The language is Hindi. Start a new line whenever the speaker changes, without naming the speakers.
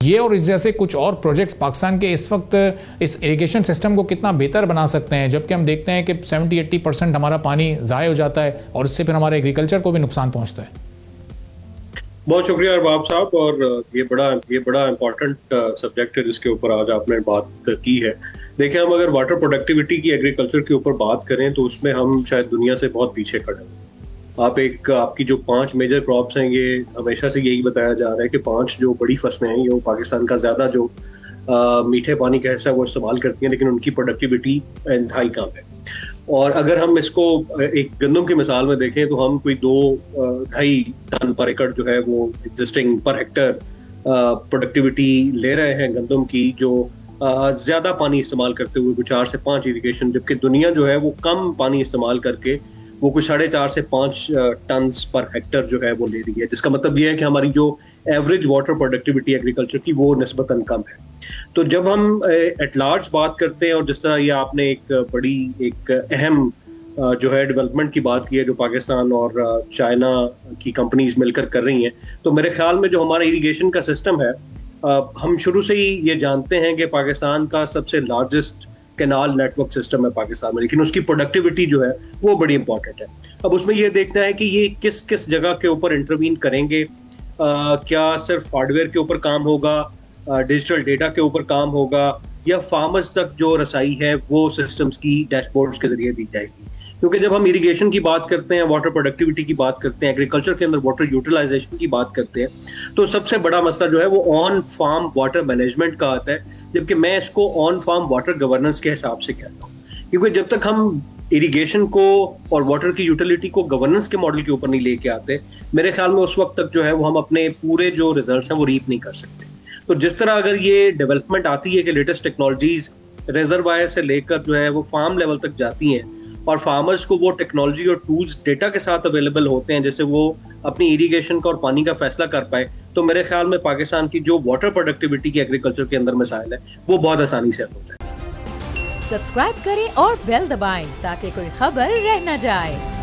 ये और इस जैसे कुछ और प्रोजेक्ट्स पाकिस्तान के इस वक्त इस इरिगेशन सिस्टम को कितना बेहतर बना सकते हैं, जबकि हम देखते हैं कि 70-80% हमारा पानी ज़ाय हो जाता है और इससे फिर हमारे एग्रीकल्चर को भी नुकसान पहुंचता है।
बहुत शुक्रिया अरबाब साहब, और ये बड़ा इंपॉर्टेंट सब्जेक्ट है जिसके ऊपर आज आपने बात की है। देखिए, हम अगर वाटर प्रोडक्टिविटी की एग्रीकल्चर के ऊपर बात करें तो उसमें हम शायद दुनिया से बहुत पीछे खड़े हैं। आपकी जो 5 मेजर क्रॉप्स हैं, ये हमेशा से यही बताया जा रहा है कि 5 जो बड़ी फसलें हैं ये पाकिस्तान का ज्यादा जो मीठे पानी का हिस्सा वो इस्तेमाल करती हैं, लेकिन उनकी प्रोडक्टिविटी इंतहाई कम है। और अगर हम इसको एक गंदम की मिसाल में देखें तो हम कोई 2-2.5 टन पर एकड़ जो है वो एग्जिस्टिंग पर हेक्टर प्रोडक्टिविटी ले रहे हैं गंदम की, जो ज्यादा पानी इस्तेमाल करते हुए 4 से 5 इरिगेशन, जबकि दुनिया जो है वो कम पानी इस्तेमाल करके वो कुछ 4.5 से 5 टन पर हेक्टर जो है वो ले रही है। जिसका मतलब ये है कि हमारी जो एवरेज वाटर प्रोडक्टिविटी एग्रीकल्चर की वो निस्बतन कम है। तो जब हम एट लार्ज बात करते हैं, और जिस तरह ये आपने एक अहम जो है डेवलपमेंट की बात की है जो पाकिस्तान और चाइना की कंपनीज मिलकर कर रही हैं, तो मेरे ख्याल में जो हमारा इरिगेशन का सिस्टम है, हम शुरू से ही ये जानते हैं कि पाकिस्तान का सबसे लार्जेस्ट कैनाल नेटवर्क सिस्टम है पाकिस्तान में, लेकिन उसकी प्रोडक्टिविटी जो है वो बड़ी इंपॉर्टेंट है। अब उसमें ये देखना है कि ये किस किस जगह के ऊपर इंटरवीन करेंगे। क्या सिर्फ हार्डवेयर के ऊपर काम होगा, डिजिटल डेटा के ऊपर काम होगा, या फार्मर्स तक जो रसाई है वो सिस्टम्स की डैशबोर्ड्स के जरिए दी जाएगी। क्योंकि जब हम इरिगेशन की बात करते हैं, वाटर प्रोडक्टिविटी की बात करते हैं, एग्रीकल्चर के अंदर वाटर यूटिलाइजेशन की बात करते हैं, तो सबसे बड़ा मसला जो है वो ऑन फार्म वाटर मैनेजमेंट का आता है, जबकि मैं इसको ऑन फार्म वाटर गवर्नेंस के हिसाब से कहता हूँ। क्योंकि जब तक हम इरिगेशन को और वाटर की यूटिलिटी को गवर्नेंस के मॉडल के ऊपर नहीं लेके आते, मेरे ख्याल में उस वक्त तक जो है वो हम अपने पूरे जो रिजल्ट्स हैं वो रीप नहीं कर सकते। तो जिस तरह अगर ये डेवलपमेंट आती है कि लेटेस्ट टेक्नोलॉजीज रिजर्वायर से लेकर जो है वो फार्म लेवल तक जाती हैं, और फार्मर्स को वो टेक्नोलॉजी और टूल्स डेटा के साथ अवेलेबल होते हैं जिससे वो अपनी इरिगेशन का और पानी का फैसला कर पाए, तो मेरे ख्याल में पाकिस्तान की जो वाटर प्रोडक्टिविटी की एग्रीकल्चर के अंदर मसाइल है वो बहुत आसानी से हो जाए।
सब्सक्राइब करें और बेल दबाएं ताकि कोई खबर रह न जाए।